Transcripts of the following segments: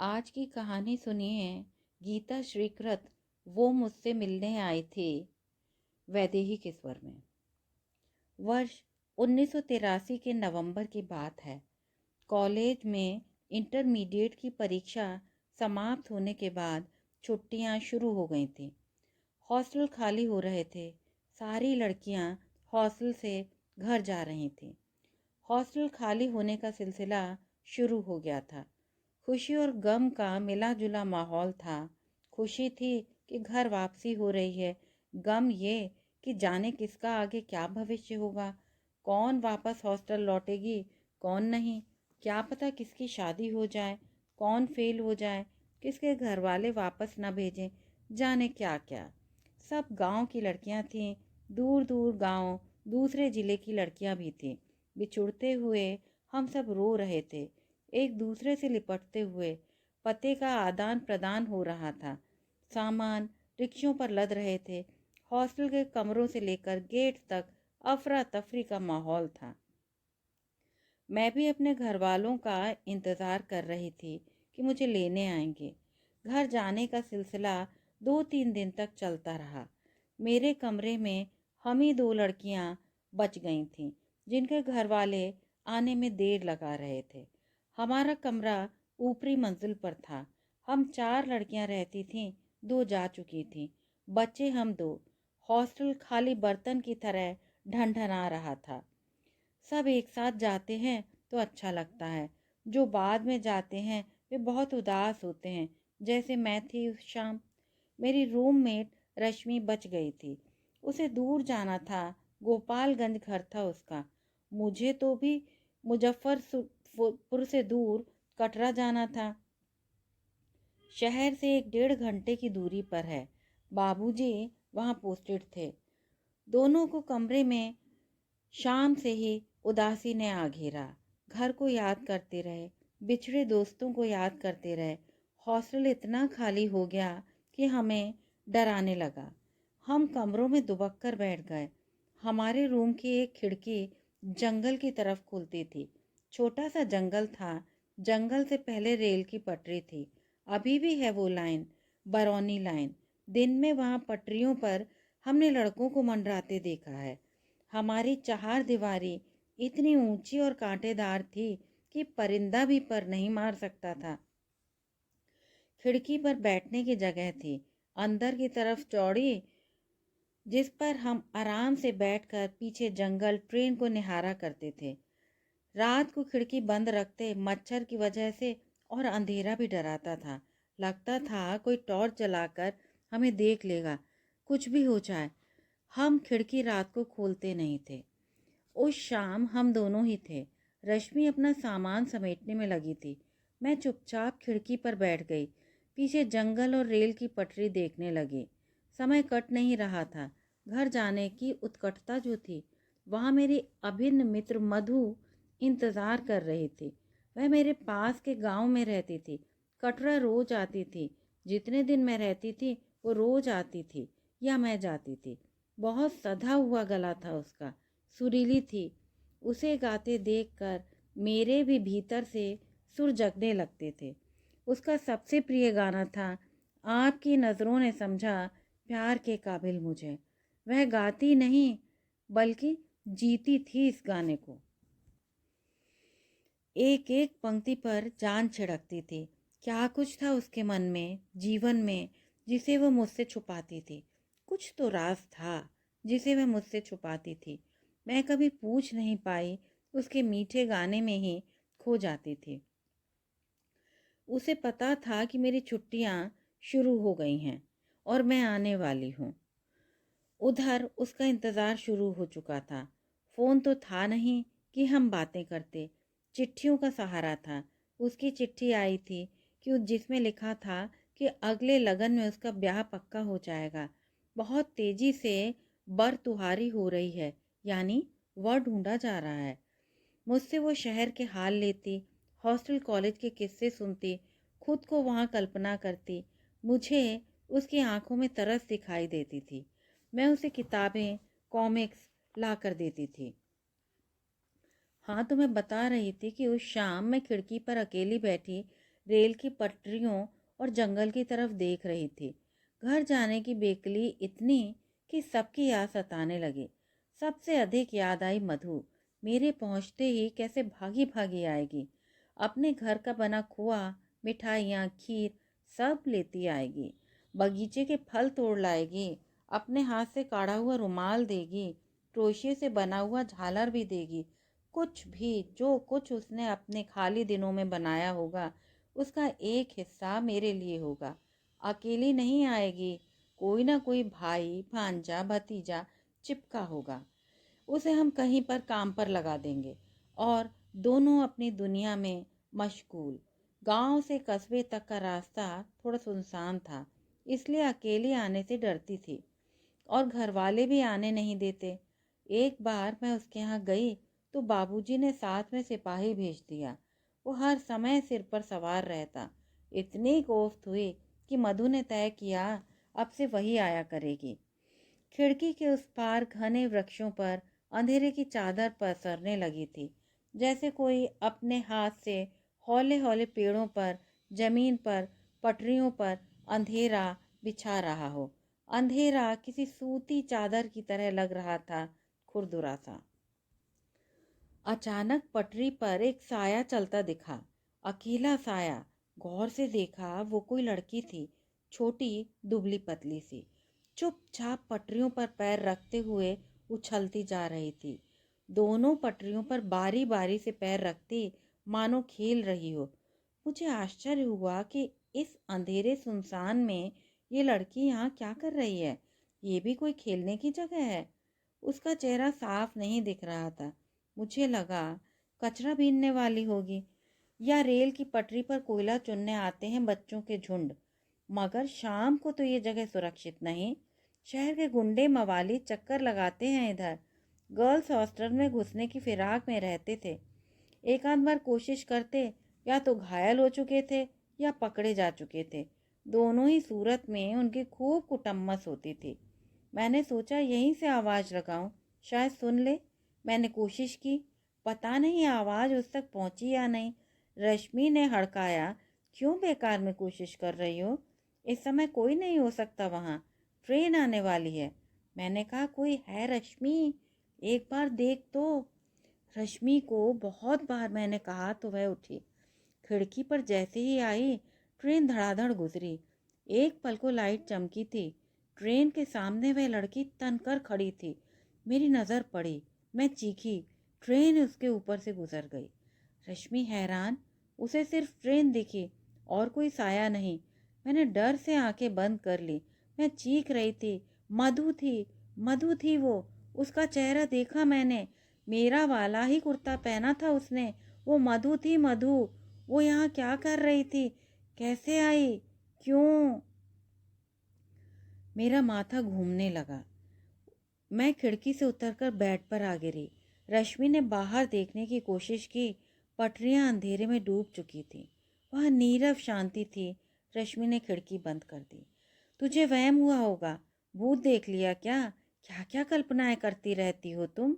आज की कहानी सुनिए। गीता श्रीकृत वो मुझसे मिलने आई थी। वैदेही के स्वर में। वर्ष 1983 के नवंबर की बात है। कॉलेज में इंटरमीडिएट की परीक्षा समाप्त होने के बाद छुट्टियां शुरू हो गई थी। हॉस्टल खाली हो रहे थे। सारी लड़कियां हॉस्टल से घर जा रही थीं। हॉस्टल खाली होने का सिलसिला शुरू हो गया था। खुशी और गम का मिला जुला माहौल था। खुशी थी कि घर वापसी हो रही है। गम ये कि जाने किसका आगे क्या भविष्य होगा। कौन वापस हॉस्टल लौटेगी, कौन नहीं। क्या पता किसकी शादी हो जाए, कौन फेल हो जाए, किसके घर वाले वापस ना भेजें, जाने क्या क्या। सब गांव की लड़कियां थीं। दूर दूर गांव, दूसरे ज़िले की लड़कियां भी थीं। बिछुड़ते हुए हम सब रो रहे थे, एक दूसरे से लिपटते हुए। पते का आदान प्रदान हो रहा था। सामान रिक्शों पर लद रहे थे। हॉस्टल के कमरों से लेकर गेट तक अफरा तफरी का माहौल था। मैं भी अपने घर वालों का इंतज़ार कर रही थी कि मुझे लेने आएंगे। घर जाने का सिलसिला 2-3 दिन तक चलता रहा। मेरे कमरे में हम ही 2 लड़कियां बच गई थीं, जिनके घर वाले आने में देर लगा रहे थे। हमारा कमरा ऊपरी मंजिल पर था। हम 4 लड़कियां रहती थीं, 2 जा चुकी थीं। बच्चे हम 2। हॉस्टल खाली बर्तन की तरह ढनढना रहा था। सब एक साथ जाते हैं तो अच्छा लगता है। जो बाद में जाते हैं वे बहुत उदास होते हैं, जैसे मैं थी उस शाम। मेरी रूममेट रश्मि बच गई थी। उसे दूर जाना था। गोपालगंज घर था उसका। मुझे तो भी मुजफ्फरपुर से दूर कटरा जाना था। शहर से 1-1.5 घंटे की दूरी पर है। बाबूजी वहाँ पोस्टेड थे। दोनों को कमरे में शाम से ही उदासी ने आ घेरा। घर को याद करते रहे, बिछड़े दोस्तों को याद करते रहे। हॉस्टल इतना खाली हो गया कि हमें डराने लगा। हम कमरों में दुबक कर बैठ गए। हमारे रूम की एक खिड़की जंगल की तरफ खुलती थी। छोटा सा जंगल था। जंगल से पहले रेल की पटरी थी। अभी भी है वो लाइन, बरौनी लाइन। दिन में वहाँ पटरियों पर हमने लड़कों को मंडराते देखा है। हमारी चार दीवारी इतनी ऊंची और कांटेदार थी कि परिंदा भी पर नहीं मार सकता था। खिड़की पर बैठने की जगह थी, अंदर की तरफ चौड़ी, जिस पर हम आराम से बैठकर पीछे जंगल, ट्रेन को निहारा करते थे। रात को खिड़की बंद रखते मच्छर की वजह से और अंधेरा भी डराता था। लगता था कोई टॉर्च जलाकर हमें देख लेगा, कुछ भी हो जाए। हम खिड़की रात को खोलते नहीं थे। उस शाम हम दोनों ही थे। रश्मि अपना सामान समेटने में लगी थी। मैं चुपचाप खिड़की पर बैठ गई। पीछे जंगल और रेल की पटरी देखने लगी। समय कट नहीं रहा था। घर जाने की उत्कंठता जो थी, वहाँ मेरी अभिन्न मित्र मधु इंतज़ार कर रही थी। वह मेरे पास के गांव में रहती थी। कटरा रोज आती थी। जितने दिन मैं रहती थी वो रोज आती थी या मैं जाती थी। बहुत सधा हुआ गला था उसका, सुरीली थी। उसे गाते देखकर मेरे भी भीतर से सुर जगने लगते थे। उसका सबसे प्रिय गाना था, आपकी नज़रों ने समझा प्यार के काबिल मुझे। वह गाती नहीं बल्कि जीती थी इस गाने को। एक एक पंक्ति पर जान छिड़कती थी। क्या कुछ था उसके मन में, जीवन में, जिसे वह मुझसे छुपाती थी। कुछ तो राज था जिसे वह मुझसे छुपाती थी। मैं कभी पूछ नहीं पाई, उसके मीठे गाने में ही खो जाती थी। उसे पता था कि मेरी छुट्टियां शुरू हो गई हैं और मैं आने वाली हूँ। उधर उसका इंतज़ार शुरू हो चुका था। फ़ोन तो था नहीं कि हम बातें करते। चिट्ठियों का सहारा था। उसकी चिट्ठी आई थी कि जिसमें लिखा था कि अगले लगन में उसका ब्याह पक्का हो जाएगा। बहुत तेज़ी से बरतुहारी हो रही है, यानी वह ढूंढा जा रहा है। मुझसे वो शहर के हाल लेती, हॉस्टल कॉलेज के किस्से सुनती, खुद को वहाँ कल्पना करती। मुझे उसकी आंखों में तरस दिखाई देती थी। मैं उसे किताबें, कॉमिक्स ला कर देती थी। हाँ, तो मैं बता रही थी कि उस शाम मैं खिड़की पर अकेली बैठी रेल की पटरियों और जंगल की तरफ देख रही थी। घर जाने की बेकली इतनी कि सबकी याद सताने लगी। सबसे अधिक याद आई मधु। मेरे पहुंचते ही कैसे भागी भागी आएगी। अपने घर का बना खोआ, मिठाइयाँ, खीर सब लेती आएगी। बगीचे के फल तोड़ लाएगी। अपने हाथ से काढ़ा हुआ रुमाल देगी। क्रोशिये से बना हुआ झालर भी देगी। कुछ भी, जो कुछ उसने अपने खाली दिनों में बनाया होगा उसका एक हिस्सा मेरे लिए होगा। अकेली नहीं आएगी, कोई ना कोई भाई, भांजा, भतीजा चिपका होगा। उसे हम कहीं पर काम पर लगा देंगे और दोनों अपनी दुनिया में मशगूल। गांव से कस्बे तक का रास्ता थोड़ा सुनसान था, इसलिए अकेली आने से डरती थी और घर वाले भी आने नहीं देते। एक बार मैं उसके यहाँ गई तो बाबूजी ने साथ में सिपाही भेज दिया। वो हर समय सिर पर सवार रहता। इतनी कोफ्त हुई कि मधु ने तय किया अब से वही आया करेगी। खिड़की के उस पार घने वृक्षों पर अंधेरे की चादर पसरने लगी थी, जैसे कोई अपने हाथ से हौले हौले पेड़ों पर, जमीन पर, पटरियों पर अंधेरा बिछा रहा हो। अंधेरा किसी सूती चादर की तरह लग रहा था, खुरदुरा सा। अचानक पटरी पर एक साया चलता दिखा। अकेला साया। गौर से देखा, वो कोई लड़की थी, छोटी, दुबली पतली सी। चुपचाप पटरियों पर पैर रखते हुए उछलती जा रही थी। दोनों पटरियों पर बारी बारी से पैर रखती, मानो खेल रही हो। मुझे आश्चर्य हुआ कि इस अंधेरे सुनसान में ये लड़की यहाँ क्या कर रही है। ये भी कोई खेलने की जगह है। उसका चेहरा साफ नहीं दिख रहा था। मुझे लगा कचरा बीनने वाली होगी या रेल की पटरी पर कोयला चुनने आते हैं बच्चों के झुंड। मगर शाम को तो ये जगह सुरक्षित नहीं। शहर के गुंडे मवाली चक्कर लगाते हैं इधर। गर्ल्स हॉस्टल में घुसने की फिराक में रहते थे। एक आध बार कोशिश करते, या तो घायल हो चुके थे या पकड़े जा चुके थे। दोनों ही सूरत में उनकी खूब कुटम्मस होती थी। मैंने सोचा यहीं से आवाज़ लगाऊं, शायद सुन ले। मैंने कोशिश की, पता नहीं आवाज़ उस तक पहुंची या नहीं। रश्मि ने हड़काया, क्यों बेकार में कोशिश कर रही हो? इस समय कोई नहीं हो सकता वहाँ, ट्रेन आने वाली है। मैंने कहा, कोई है रश्मि, एक बार देख तो। रश्मि को बहुत बार मैंने कहा तो वह उठी। खिड़की पर जैसे ही आई, ट्रेन धड़ाधड़ गुजरी। एक पल को लाइट चमकी थी। ट्रेन के सामने वह लड़की तनकर खड़ी थी। मेरी नज़र पड़ी, मैं चीखी। ट्रेन उसके ऊपर से गुजर गई। रश्मि हैरान, उसे सिर्फ ट्रेन दिखी और कोई साया नहीं। मैंने डर से आंखें बंद कर ली। मैं चीख रही थी, मधु थी, मधु थी वो। उसका चेहरा देखा मैंने, मेरा वाला ही कुर्ता पहना था उसने। वो मधु थी, मधु। वो यहाँ क्या कर रही थी? कैसे आई? क्यों? मेरा माथा घूमने लगा। मैं खिड़की से उतरकर बेड पर आ गिरी। रश्मि ने बाहर देखने की कोशिश की। पटरियां अंधेरे में डूब चुकी थी। वहाँ नीरव शांति थी। रश्मि ने खिड़की बंद कर दी। तुझे वहम हुआ होगा, भूत देख लिया क्या? क्या क्या कल्पनाएं करती रहती हो तुम?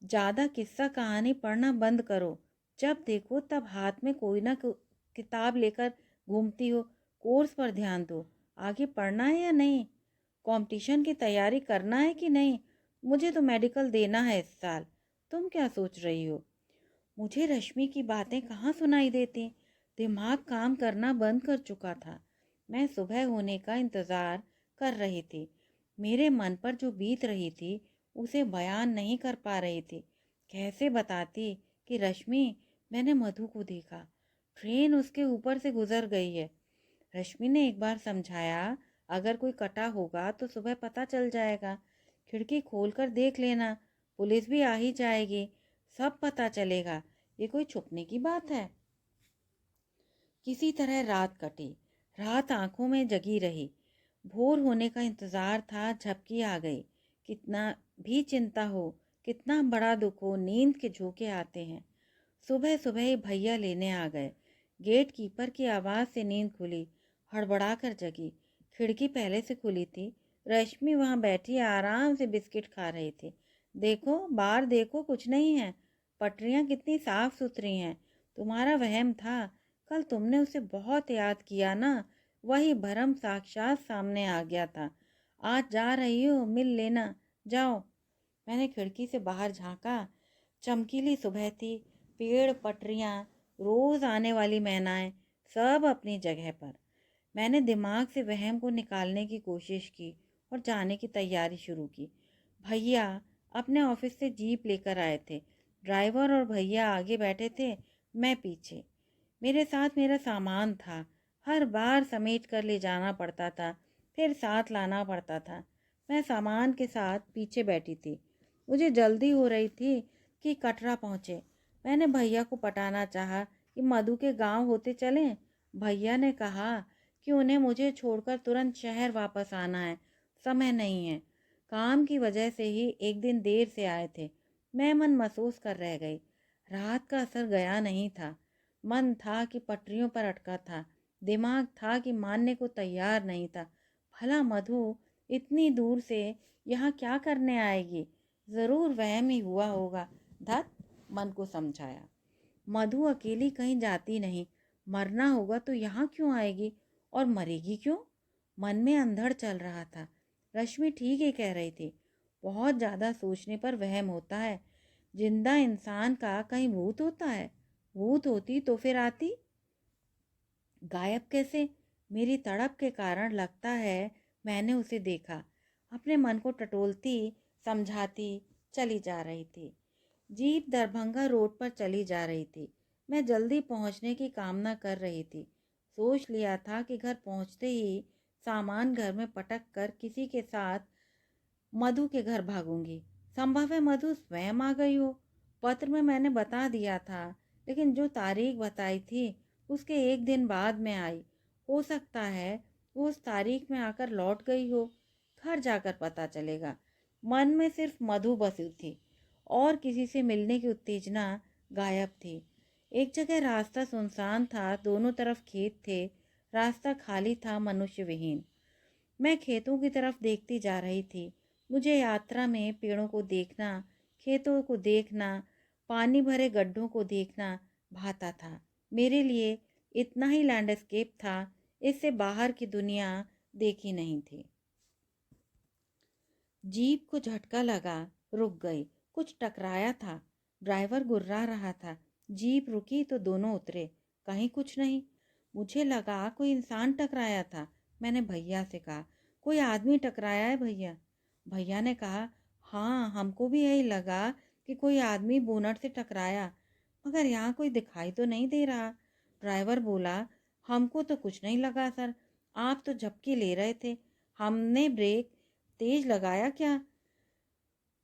ज़्यादा किस्सा कहानी पढ़ना बंद करो। जब देखो तब हाथ में कोई ना किताब लेकर घूमती हो। कोर्स पर ध्यान दो। आगे पढ़ना है या नहीं? कंपटीशन की तैयारी करना है कि नहीं? मुझे तो मेडिकल देना है इस साल। तुम क्या सोच रही हो? मुझे रश्मि की बातें कहाँ सुनाई देती। दिमाग काम करना बंद कर चुका था। मैं सुबह होने का इंतज़ार कर रही थी। मेरे मन पर जो बीत रही थी उसे बयान नहीं कर पा रही थी। कैसे बताती कि रश्मि, मैंने मधु को देखा, ट्रेन उसके ऊपर से गुजर गई है। रश्मि ने एक बार समझाया, अगर कोई कटा होगा तो सुबह पता चल जाएगा। खिड़की खोलकर देख लेना, पुलिस भी आ ही जाएगी, सब पता चलेगा। ये कोई छुपने की बात है? किसी तरह रात कटी। रात आंखों में जगी रही। भोर होने का इंतज़ार था, झपकी आ गई। कितना भी चिंता हो, कितना बड़ा दुख हो, नींद के झोंके आते हैं। सुबह सुबह ही भैया लेने आ गए। गेट कीपर की आवाज़ से नींद खुली। हड़बड़ा कर जगी। खिड़की पहले से खुली थी। रश्मि वहाँ बैठी आराम से बिस्किट खा रही थी। देखो, बाहर देखो, कुछ नहीं है। पटरियाँ कितनी साफ सुथरी हैं। तुम्हारा वहम था, कल तुमने उसे बहुत याद किया ना, वही भरम साक्षात सामने आ गया था। आज जा रही हो, मिल लेना, जाओ। मैंने खिड़की से बाहर झांका। चमकीली सुबह थी, पेड़, पटरियां, रोज आने वाली मैनाएं, सब अपनी जगह पर। मैंने दिमाग से वहम को निकालने की कोशिश की और जाने की तैयारी शुरू की। भैया अपने ऑफिस से जीप लेकर आए थे। ड्राइवर और भैया आगे बैठे थे, मैं पीछे। मेरे साथ मेरा सामान था, हर बार समेट कर ले जाना पड़ता था, फिर साथ लाना पड़ता था। मैं सामान के साथ पीछे बैठी थी। मुझे जल्दी हो रही थी कि कटरा पहुँचे। मैंने भैया को पटाना चाहा कि मधु के गांव होते चलें। भैया ने कहा कि उन्हें मुझे छोड़कर तुरंत शहर वापस आना है, समय नहीं है। काम की वजह से ही एक दिन देर से आए थे। मैं मन महसूस कर रह गई। रात का असर गया नहीं था। मन था कि पटरियों पर अटका था, दिमाग था कि मानने को तैयार नहीं था। भला मधु इतनी दूर से यहाँ क्या करने आएगी? जरूर वहम ही हुआ होगा। धत, मन को समझाया। मधु अकेली कहीं जाती नहीं। मरना होगा तो यहाँ क्यों आएगी? और मरेगी क्यों? मन में अंधड़ चल रहा था। रश्मि ठीक ही कह रही थी, बहुत ज्यादा सोचने पर वहम होता है। जिंदा इंसान का कहीं भूत होता है? भूत होती तो फिर आती। गायब कैसे? मेरी तड़प के कारण लगता है मैंने उसे देखा। अपने मन को टटोलती समझाती चली जा रही थी। जीप दरभंगा रोड पर चली जा रही थी। मैं जल्दी पहुंचने की कामना कर रही थी। सोच लिया था कि घर पहुंचते ही सामान घर में पटक कर किसी के साथ मधु के घर भागूंगी। संभव है मधु स्वयं आ गई हो। पत्र में मैंने बता दिया था, लेकिन जो तारीख बताई थी उसके एक दिन बाद में आई। हो सकता है वो उस तारीख में आकर लौट गई हो। घर जाकर पता चलेगा। मन में सिर्फ मधु बसी थी और किसी से मिलने की उत्तेजना गायब थी। एक जगह रास्ता सुनसान था, दोनों तरफ खेत थे, रास्ता खाली था, मनुष्य विहीन। मैं खेतों की तरफ देखती जा रही थी। मुझे यात्रा में पेड़ों को देखना, खेतों को देखना, पानी भरे गड्ढों को देखना भाता था। मेरे लिए इतना ही लैंडस्केप था, इससे बाहर की दुनिया देखी नहीं थी। जीप को झटका लगा, रुक गई। कुछ टकराया था। ड्राइवर गुर्रा रहा था। जीप रुकी तो दोनों उतरे। कहीं कुछ नहीं। मुझे लगा कोई इंसान टकराया था। मैंने भैया से कहा, कोई आदमी टकराया है भैया? भैया ने कहा, हाँ, हमको भी यही लगा कि कोई आदमी बोनट से टकराया, मगर यहाँ कोई दिखाई तो नहीं दे रहा। ड्राइवर बोला, हमको तो कुछ नहीं लगा सर, आप तो झपकी ले रहे थे, हमने ब्रेक तेज लगाया क्या?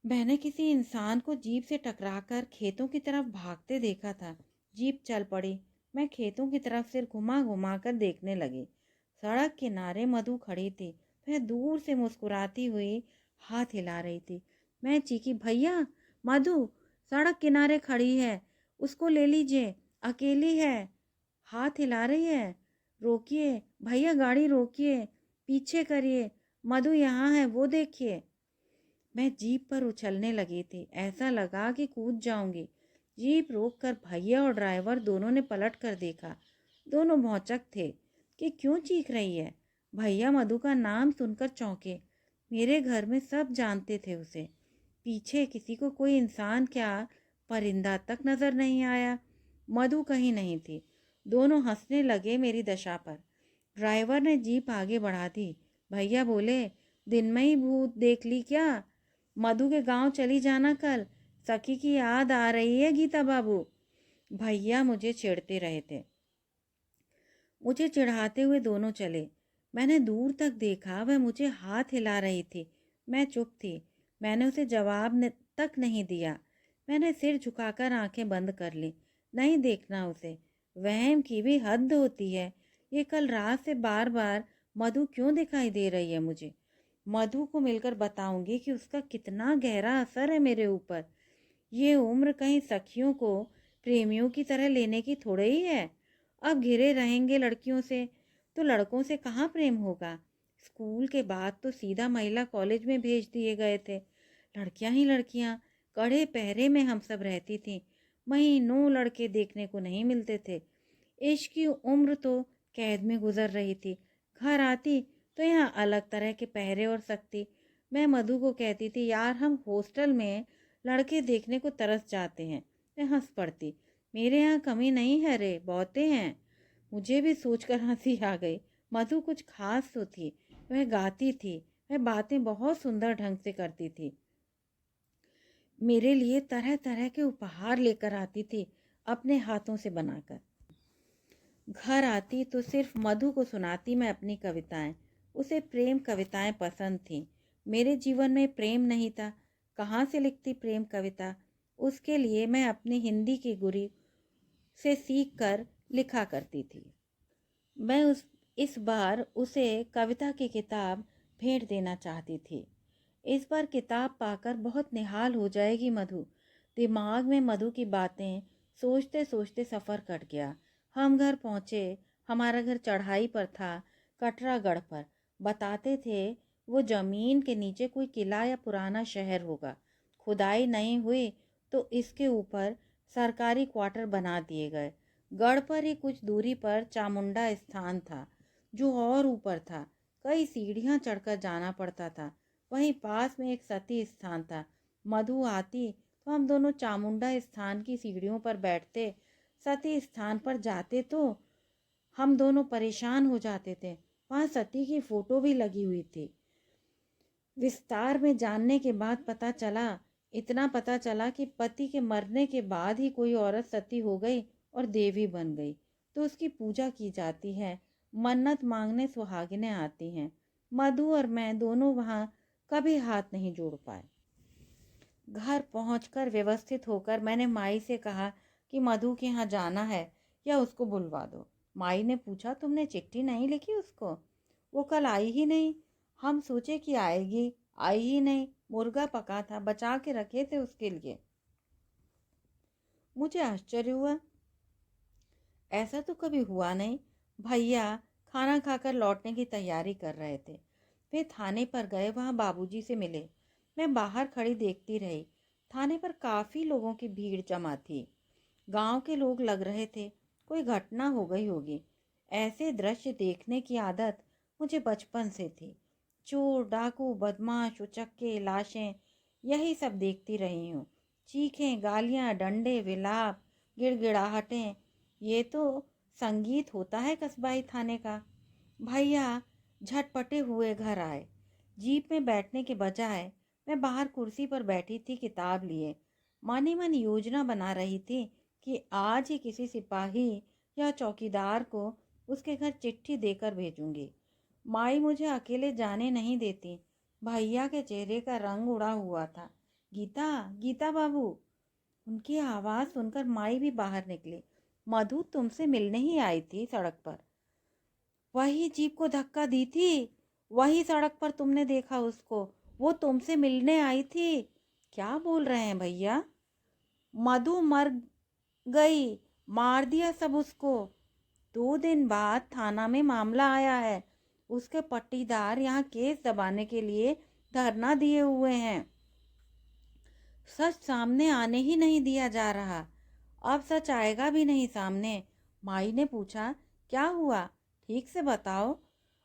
मैंने किसी इंसान को जीप से टकराकर खेतों की तरफ भागते देखा था। जीप चल पड़ी। मैं खेतों की तरफ सिर घुमा घुमा कर देखने लगी। सड़क किनारे मधु खड़ी थी। वह दूर से मुस्कुराती हुई हाथ हिला रही थी। मैं चीखी, भैया, मधु सड़क किनारे खड़ी है, उसको ले लीजिए, अकेली है, हाथ हिला रही है, रोकिए भैया, गाड़ी रोकिए, पीछे करिए, मधु यहाँ है, वो देखिए। मैं जीप पर उछलने लगी थी। ऐसा लगा कि कूद जाऊंगी। जीप रोककर भैया और ड्राइवर दोनों ने पलट कर देखा। दोनों भौचक थे कि क्यों चीख रही है। भैया मधु का नाम सुनकर चौंके। मेरे घर में सब जानते थे उसे। पीछे किसी को कोई इंसान क्या, परिंदा तक नजर नहीं आया। मधु कहीं नहीं थी। दोनों हंसने लगे मेरी दशा पर। ड्राइवर ने जीप आगे बढ़ा दी। भैया बोले, दिन में ही भूत देख ली क्या? मधु के गांव चली जाना कल, सखी की याद आ रही है गीता बाबू। भैया मुझे चिढ़ते रहे थे। मुझे चिढ़ाते हुए दोनों चले। मैंने दूर तक देखा, वह मुझे हाथ हिला रही थी। मैं चुप थी। मैंने उसे जवाब तक नहीं दिया। मैंने सिर झुकाकर आंखें बंद कर ली। नहीं देखना उसे। वहम की भी हद होती है। ये कल रात से बार बार मधु क्यों दिखाई दे रही है मुझे? मधु को मिलकर बताऊंगी कि उसका कितना गहरा असर है मेरे ऊपर। ये उम्र कहीं सखियों को प्रेमियों की तरह लेने की थोड़े ही है। अब घिरे रहेंगे लड़कियों से तो लड़कों से कहाँ प्रेम होगा? स्कूल के बाद तो सीधा महिला कॉलेज में भेज दिए गए थे। लड़कियां ही लड़कियां, कड़े पहरे में हम सब रहती थी। महीनों लड़के देखने को नहीं मिलते थे। इश्क की उम्र तो कैद में गुजर रही थी। घर आती तो यहाँ अलग तरह के पहरे और सकती। मैं मधु को कहती थी, यार हम हॉस्टल में लड़के देखने को तरस जाते हैं। मैं हंस पड़ती, मेरे यहाँ कमी नहीं है रे, बहुते हैं। मुझे भी सोचकर हंसी आ गई। मधु कुछ खास तो थी। वह गाती थी, वह बातें बहुत सुंदर ढंग से करती थी। मेरे लिए तरह तरह के उपहार लेकर आती थी, अपने हाथों से बनाकर। घर आती तो सिर्फ मधु को सुनाती मैं अपनी कविताएं। उसे प्रेम कविताएं पसंद थीं। मेरे जीवन में प्रेम नहीं था, कहाँ से लिखती प्रेम कविता। उसके लिए मैं अपनी हिंदी की गुरु से सीख कर लिखा करती थी। मैं इस बार उसे कविता की किताब भेंट देना चाहती थी। इस बार किताब पाकर बहुत निहाल हो जाएगी मधु। दिमाग में मधु की बातें सोचते सोचते सफ़र कट गया। हम घर पहुँचे। हमारा घर चढ़ाई पर था, कटरागढ़ पर। बताते थे वो ज़मीन के नीचे कोई किला या पुराना शहर होगा। खुदाई नहीं हुई तो इसके ऊपर सरकारी क्वार्टर बना दिए गए। गढ़ पर ही कुछ दूरी पर चामुंडा स्थान था, जो और ऊपर था। कई सीढ़ियाँ चढ़कर जाना पड़ता था। वहीं पास में एक सती स्थान था। मधु आती तो हम दोनों चामुंडा स्थान की सीढ़ियों पर बैठते। सती स्थान पर जाते तो हम दोनों परेशान हो जाते थे। वहाँ सती की फोटो भी लगी हुई थी। विस्तार में जानने के बाद इतना पता चला कि पति के मरने के बाद ही कोई औरत सती हो गई और देवी बन गई तो उसकी पूजा की जाती है। मन्नत मांगने सुहागिनें आती हैं। मधु और मैं दोनों वहाँ कभी हाथ नहीं जोड़ पाए। घर पहुंचकर व्यवस्थित होकर मैंने माई से कहा कि मधु के यहाँ जाना है या उसको बुलवा दो। माई ने पूछा, तुमने चिट्ठी नहीं लिखी उसको? वो कल आई ही नहीं। हम सोचे कि आएगी, आई ही नहीं। मुर्गा पका था, बचा के रखे थे उसके लिए। मुझे आश्चर्य हुआ, ऐसा तो कभी हुआ नहीं। भैया खाना खाकर लौटने की तैयारी कर रहे थे। वे थाने पर गए, वहाँ बाबूजी से मिले। मैं बाहर खड़ी देखती रही। थाने पर काफ़ी लोगों की भीड़ जमा थी। गांव के लोग लग रहे थे। कोई घटना हो गई होगी। ऐसे दृश्य देखने की आदत मुझे बचपन से थी। चोर, डाकू, बदमाश, उचक्के, लाशें, यही सब देखती रही हूँ। चीखें, गालियाँ, डंडे, विलाप, गिड़गिड़ाहटें, ये तो संगीत होता है कस्बाई थाने का। भैया झटपटे हुए घर आए। जीप में बैठने के बजाय मैं बाहर कुर्सी पर बैठी थी, किताब लिए। मन ही मन योजना बना रही थी कि आज ही किसी सिपाही या चौकीदार को उसके घर चिट्ठी देकर भेजूंगी। माई मुझे अकेले जाने नहीं देती। भैया के चेहरे का रंग उड़ा हुआ था। गीता, गीता बाबू। उनकी आवाज़ सुनकर माई भी बाहर निकली। मधु तुमसे मिलने ही आई थी सड़क पर। वही जीप को धक्का दी थी, वही सड़क पर तुमने देखा उसको। वो तुमसे मिलने आई थी। क्या बोल रहे हैं भैया? मधु मर गई, मार दिया सब उसको। 2 दिन बाद थाना में मामला आया है। उसके पट्टीदार यहाँ केस दबाने के लिए धरना दिए हुए हैं। सच सामने आने ही नहीं दिया जा रहा। अब सच आएगा भी नहीं सामने। माई ने पूछा, क्या हुआ, ठीक से बताओ।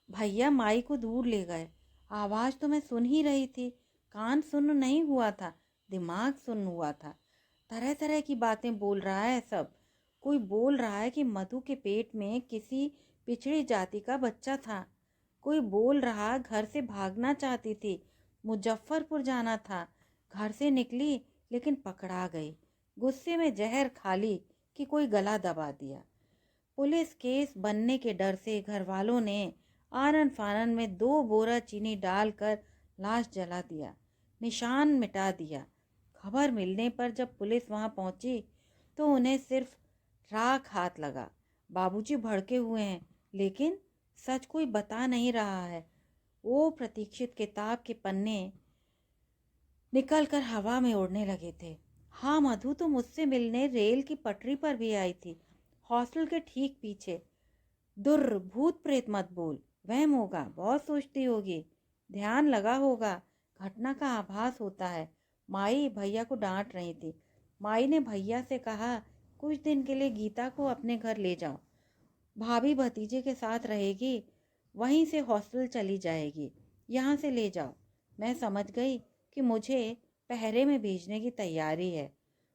भैया माई को दूर ले गए। आवाज़ तो मैं सुन ही रही थी। कान सुन्न नहीं हुआ था, दिमाग सुन्न हुआ था। तरह तरह की बातें बोल रहा है सब। कोई बोल रहा है कि मधु के पेट में किसी पिछड़ी जाति का बच्चा था। कोई बोल रहा घर से भागना चाहती थी, मुजफ्फरपुर जाना था। घर से निकली लेकिन पकड़ा गई। गुस्से में जहर खा ली कि कोई गला दबा दिया। पुलिस केस बनने के डर से घर वालों ने आनन फानन में 2 बोरा चीनी डालकर लाश जला दिया, निशान मिटा दिया। खबर मिलने पर जब पुलिस वहां पहुंची तो उन्हें सिर्फ राख हाथ लगा। बाबूजी भड़के हुए हैं, लेकिन सच कोई बता नहीं रहा है। वो प्रतीक्षित किताब के पन्ने निकलकर हवा में उड़ने लगे थे। हाँ मधु तो मुझसे मिलने रेल की पटरी पर भी आई थी, हॉस्टल के ठीक पीछे। दुर्र, भूत प्रेत मत बोल, वहम होगा, बहुत सोचती होगी, ध्यान लगा होगा, घटना का आभास होता है। माई भैया को डांट रही थी। माई ने भैया से कहा, कुछ दिन के लिए गीता को अपने घर ले जाओ। भाभी भतीजे के साथ रहेगी, वहीं से हॉस्टल चली जाएगी। यहाँ से ले जाओ। मैं समझ गई कि मुझे पहरे में भेजने की तैयारी है।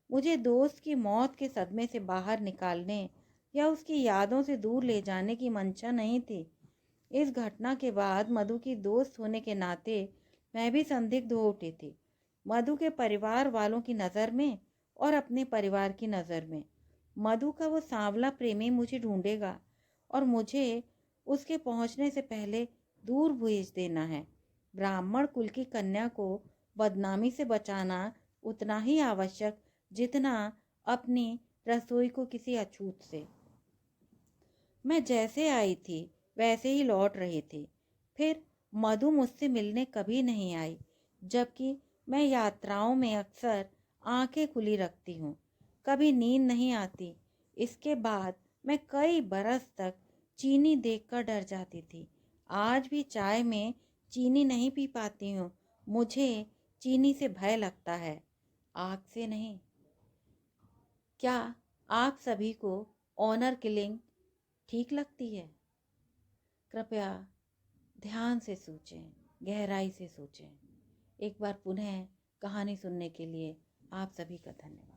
मुझे दोस्त की मौत के सदमे से बाहर निकालने या उसकी यादों से दूर ले जाने की मंशा नहीं थी। इस घटना के बाद मधु की दोस्त होने के नाते मैं भी संदिग्ध हो उठी थी। मधु के परिवार वालों की नज़र में और अपने परिवार की नज़र में मधु का वो सांवला प्रेमी मुझे ढूंढेगा और मुझे उसके पहुंचने से पहले दूर भेज देना है। ब्राह्मण कुल की कन्या को बदनामी से बचाना उतना ही आवश्यक जितना अपनी रसोई को किसी अछूत से। मैं जैसे आई थी वैसे ही लौट रही थी। फिर मधु मुझसे मिलने कभी नहीं आई, जबकि मैं यात्राओं में अक्सर आंखें खुली रखती हूँ। कभी नींद नहीं आती। इसके बाद मैं कई बरस तक चीनी देखकर डर जाती थी। आज भी चाय में चीनी नहीं पी पाती हूँ। मुझे चीनी से भय लगता है, आग से नहीं। क्या आप सभी को ऑनर किलिंग ठीक लगती है? कृपया ध्यान से सोचें, गहराई से सोचें। एक बार पुनः कहानी सुनने के लिए आप सभी का धन्यवाद।